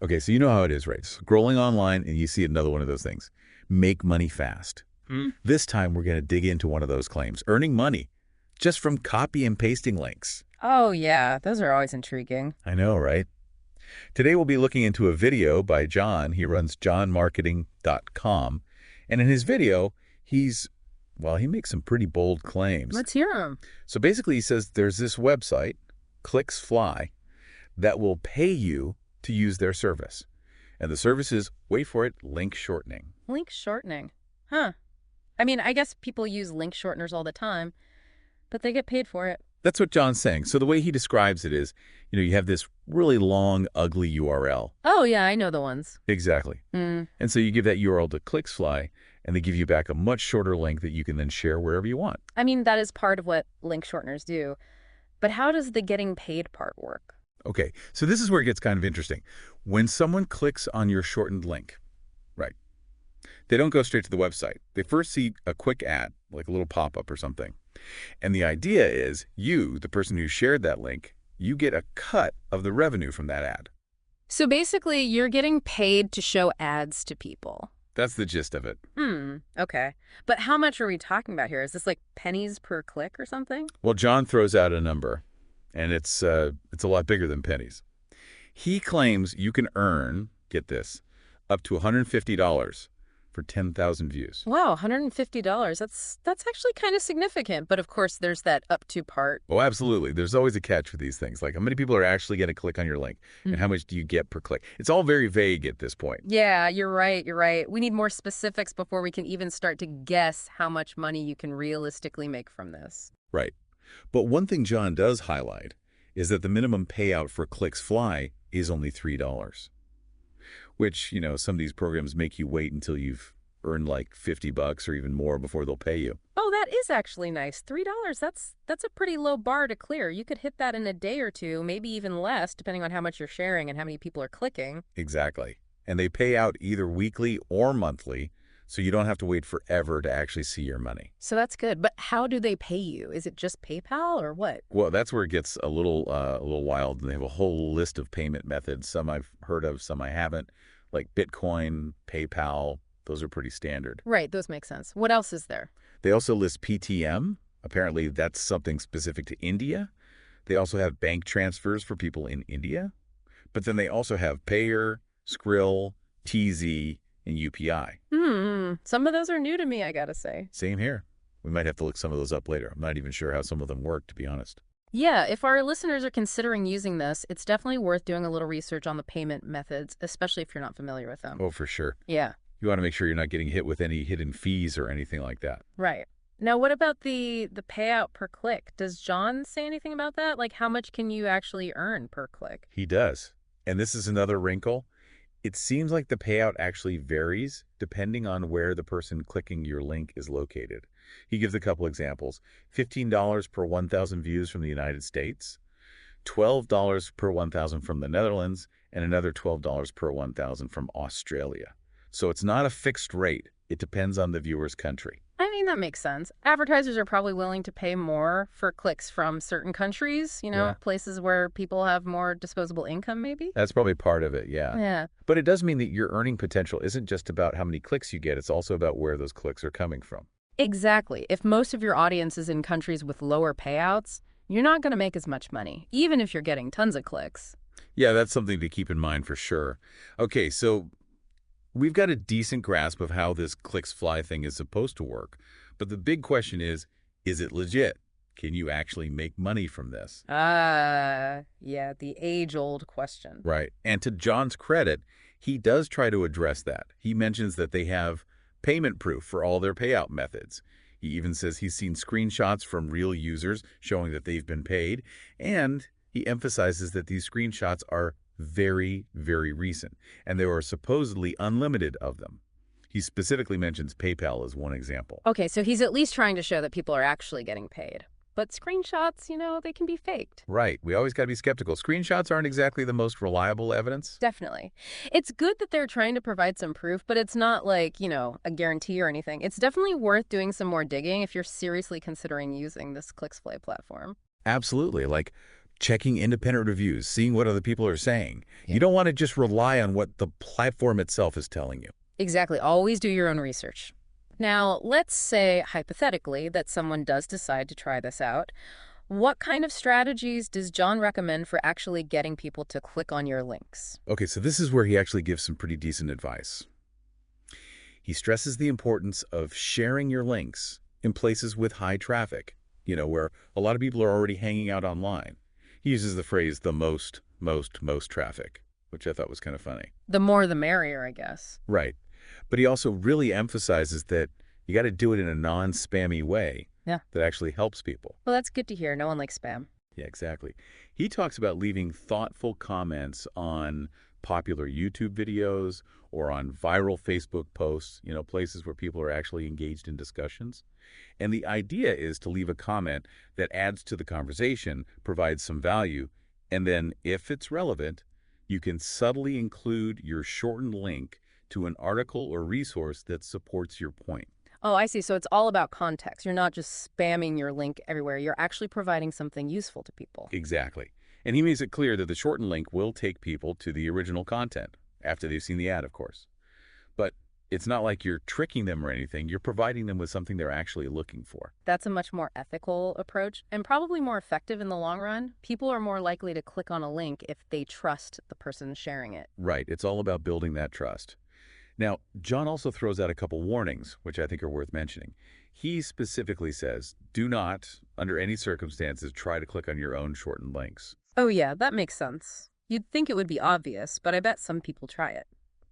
Okay, so you know how it is, right? Scrolling online and you see another one of those things. Make money fast. This time we're going to dig into one of those claims, earning money just from copy and pasting links. Oh, yeah, those are always intriguing. I know, right? Today we'll be looking into a video by John. He runs johnmarketing.com. And in his video, he makes some pretty bold claims. Let's hear them. So basically he says there's this website, ClicksFly, that will pay you to use their service. And the service is, wait for it, link shortening. Link shortening. Huh. I mean, I guess people use link shorteners all the time, but they get paid for it. That's what John's saying. So the way he describes it is, you have this really long, ugly URL. Oh, yeah, I know the ones. Exactly. And so you give that URL to ClicksFly, and they give you back a much shorter link that you can then share wherever you want. I mean, that is part of what link shorteners do. But how does the getting paid part work? Okay, so this is where it gets kind of interesting. When someone clicks on your shortened link, right, they don't go straight to the website. They first see a quick ad, like a little pop-up or something. And the idea is you, the person who shared that link, you get a cut of the revenue from that ad. So basically, you're getting paid to show ads to people. That's the gist of it. Okay. But how much are we talking about here? Is this like pennies per click or something? Well, John throws out a number, and it's a lot bigger than pennies. He claims you can earn, get this, up to $150 for 10,000 views. Wow, $150. That's actually kind of significant. But of course, there's that up to part. Oh, absolutely. There's always a catch with these things. Like, how many people are actually going to click on your link, and how much do you get per click? It's all very vague at this point. Yeah, you're right. You're right. We need more specifics before we can even start to guess how much money you can realistically make from this. Right. But one thing John does highlight is that the minimum payout for ClicksFly is only $3, which, some of these programs make you wait until you've earned like $50 or even more before they'll pay you. Oh, that is actually nice. $3, that's a pretty low bar to clear. You could hit that in a day or two, maybe even less, depending on how much you're sharing and how many people are clicking. Exactly. And they pay out either weekly or monthly, so you don't have to wait forever to actually see your money. So that's good. But how do they pay you? Is it just PayPal or what? Well, that's where it gets a little wild. And they have a whole list of payment methods. Some I've heard of, some I haven't, like Bitcoin, PayPal. Those are pretty standard. Right, those make sense. What else is there? They also list PTM. Apparently, that's something specific to India. They also have bank transfers for people in India. But then they also have Payer, Skrill, TZ, and UPI. Some of those are new to me, I gotta say. Same here. We might have to look some of those up later. I'm not even sure how some of them work, to be honest. Yeah, if our listeners are considering using this, it's definitely worth doing a little research on the payment methods, especially if you're not familiar with them. Oh, for sure. Yeah. You want to make sure you're not getting hit with any hidden fees or anything like that. Right. Now, what about the payout per click? Does John say anything about that? Like, how much can you actually earn per click? He does. And this is another wrinkle. It seems like the payout actually varies depending on where the person clicking your link is located. He gives a couple examples. $15 per 1,000 views from the United States, $12 per 1,000 from the Netherlands, and another $12 per 1,000 from Australia. So it's not a fixed rate. It depends on the viewer's country. I mean, that makes sense. Advertisers are probably willing to pay more for clicks from certain countries, places where people have more disposable income, maybe? That's probably part of it, yeah. Yeah. But it does mean that your earning potential isn't just about how many clicks you get. It's also about where those clicks are coming from. Exactly. If most of your audience is in countries with lower payouts, you're not going to make as much money, even if you're getting tons of clicks. Yeah, that's something to keep in mind for sure. Okay, so we've got a decent grasp of how this ClicksFly thing is supposed to work. But the big question is it legit? Can you actually make money from this? Yeah, the age-old question. Right. And to John's credit, he does try to address that. He mentions that they have payment proof for all their payout methods. He even says he's seen screenshots from real users showing that they've been paid. And he emphasizes that these screenshots are very, very recent, and there are supposedly unlimited of them. He specifically mentions PayPal as one example. Okay, so he's at least trying to show that people are actually getting paid. But screenshots, they can be faked. Right. We always got to be skeptical. Screenshots aren't exactly the most reliable evidence. Definitely. It's good that they're trying to provide some proof, but it's not like, a guarantee or anything. It's definitely worth doing some more digging if you're seriously considering using this ClicksFly platform. Absolutely. Like, Checking independent reviews, seeing what other people are saying. Yeah. You don't want to just rely on what the platform itself is telling you. Exactly. Always do your own research. Now, let's say, hypothetically, that someone does decide to try this out. What kind of strategies does John recommend for actually getting people to click on your links? Okay, so this is where he actually gives some pretty decent advice. He stresses the importance of sharing your links in places with high traffic, where a lot of people are already hanging out online. He uses the phrase the most traffic, which I thought was kind of funny. The more the merrier, I guess. Right. But he also really emphasizes that you got to do it in a non-spammy way Yeah. that actually helps people. Well, that's good to hear. No one likes spam. Yeah, exactly. He talks about leaving thoughtful comments on popular YouTube videos or on viral Facebook posts, places where people are actually engaged in discussions. And the idea is to leave a comment that adds to the conversation, provides some value, and then, if it's relevant, you can subtly include your shortened link to an article or resource that supports your point. Oh, I see. So it's all about context. You're not just spamming your link everywhere. You're actually providing something useful to people. Exactly. And he makes it clear that the shortened link will take people to the original content, after they've seen the ad, of course. But it's not like you're tricking them or anything. You're providing them with something they're actually looking for. That's a much more ethical approach and probably more effective in the long run. People are more likely to click on a link if they trust the person sharing it. Right. It's all about building that trust. Now, John also throws out a couple warnings, which I think are worth mentioning. He specifically says, do not, under any circumstances, try to click on your own shortened links. Oh, yeah, that makes sense. You'd think it would be obvious, but I bet some people try it.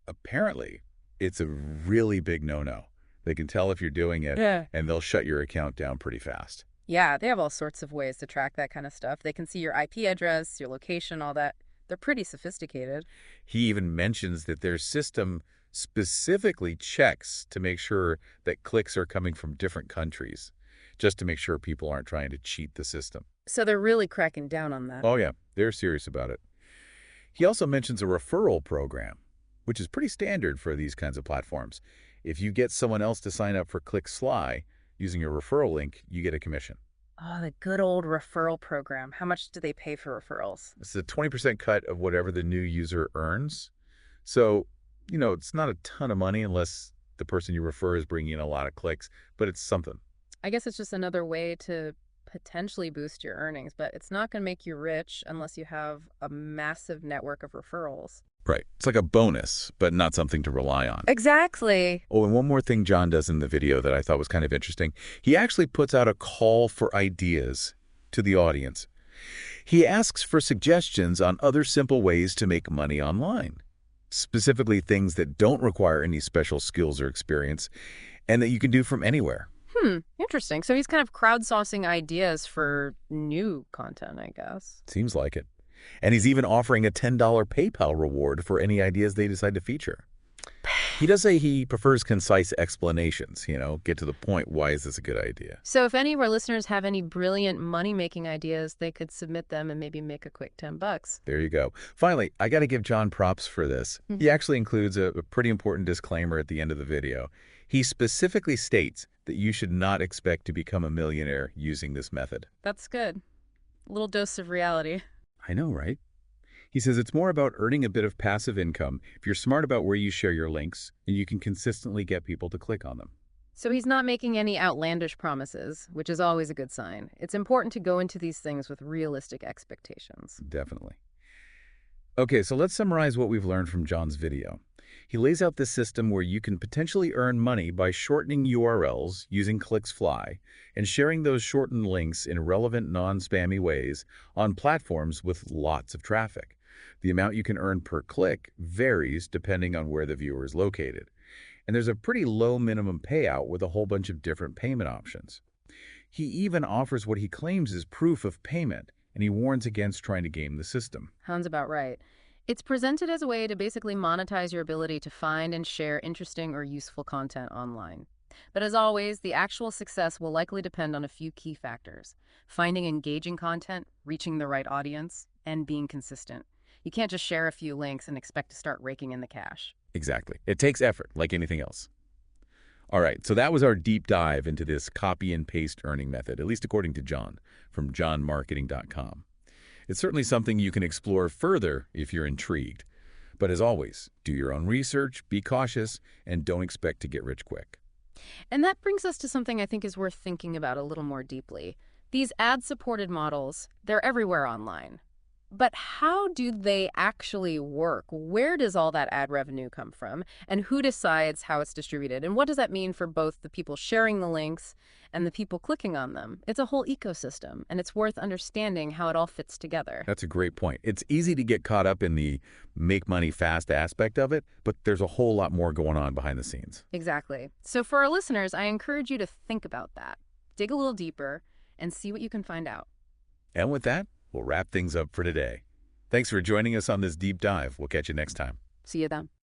Apparently, it's a really big no-no. They can tell if you're doing it, Yeah. and they'll shut your account down pretty fast. Yeah, they have all sorts of ways to track that kind of stuff. They can see your IP address, your location, all that. They're pretty sophisticated. He even mentions that their system specifically checks to make sure that clicks are coming from different countries, just to make sure people aren't trying to cheat the system. So they're really cracking down on that. Oh, yeah, they're serious about it. He also mentions a referral program, which is pretty standard for these kinds of platforms. If you get someone else to sign up for ClickSly using your referral link, you get a commission. Oh, the good old referral program. How much do they pay for referrals? It's a 20% cut of whatever the new user earns. So, it's not a ton of money unless the person you refer is bringing in a lot of clicks, but it's something. I guess it's just another way to potentially boost your earnings, but it's not going to make you rich unless you have a massive network of referrals. Right. It's like a bonus, but not something to rely on. Exactly. Oh, and one more thing John does in the video that I thought was kind of interesting. He actually puts out a call for ideas to the audience. He asks for suggestions on other simple ways to make money online, specifically things that don't require any special skills or experience and that you can do from anywhere. Interesting. So he's kind of crowdsourcing ideas for new content, I guess. Seems like it. And he's even offering a $10 PayPal reward for any ideas they decide to feature. He does say he prefers concise explanations, get to the point. Why is this a good idea? So if any of our listeners have any brilliant money-making ideas, they could submit them and maybe make a quick $10. There you go. Finally, I got to give John props for this. He actually includes a pretty important disclaimer at the end of the video. He specifically states that you should not expect to become a millionaire using this method. That's good. A little dose of reality. I know, right? He says it's more about earning a bit of passive income if you're smart about where you share your links and you can consistently get people to click on them. So he's not making any outlandish promises, which is always a good sign. It's important to go into these things with realistic expectations. Definitely. Okay, so let's summarize what we've learned from John's video. He lays out this system where you can potentially earn money by shortening URLs using ClickSly and sharing those shortened links in relevant, non-spammy ways on platforms with lots of traffic. The amount you can earn per click varies depending on where the viewer is located. And there's a pretty low minimum payout with a whole bunch of different payment options. He even offers what he claims is proof of payment, and he warns against trying to game the system. Sounds about right. It's presented as a way to basically monetize your ability to find and share interesting or useful content online. But as always, the actual success will likely depend on a few key factors: finding engaging content, reaching the right audience, and being consistent. You can't just share a few links and expect to start raking in the cash. Exactly. It takes effort, like anything else. All right, so that was our deep dive into this copy and paste earning method, at least according to John, from johnmarketing.com. It's certainly something you can explore further if you're intrigued. But as always, do your own research, be cautious, and don't expect to get rich quick. And that brings us to something I think is worth thinking about a little more deeply. These ad-supported models, they're everywhere online. But how do they actually work? Where does all that ad revenue come from? And who decides how it's distributed? And what does that mean for both the people sharing the links and the people clicking on them? It's a whole ecosystem, and it's worth understanding how it all fits together. That's a great point. It's easy to get caught up in the make money fast aspect of it, but there's a whole lot more going on behind the scenes. Exactly. So for our listeners, I encourage you to think about that. Dig a little deeper and see what you can find out. And with that, we'll wrap things up for today. Thanks for joining us on this deep dive. We'll catch you next time. See you then.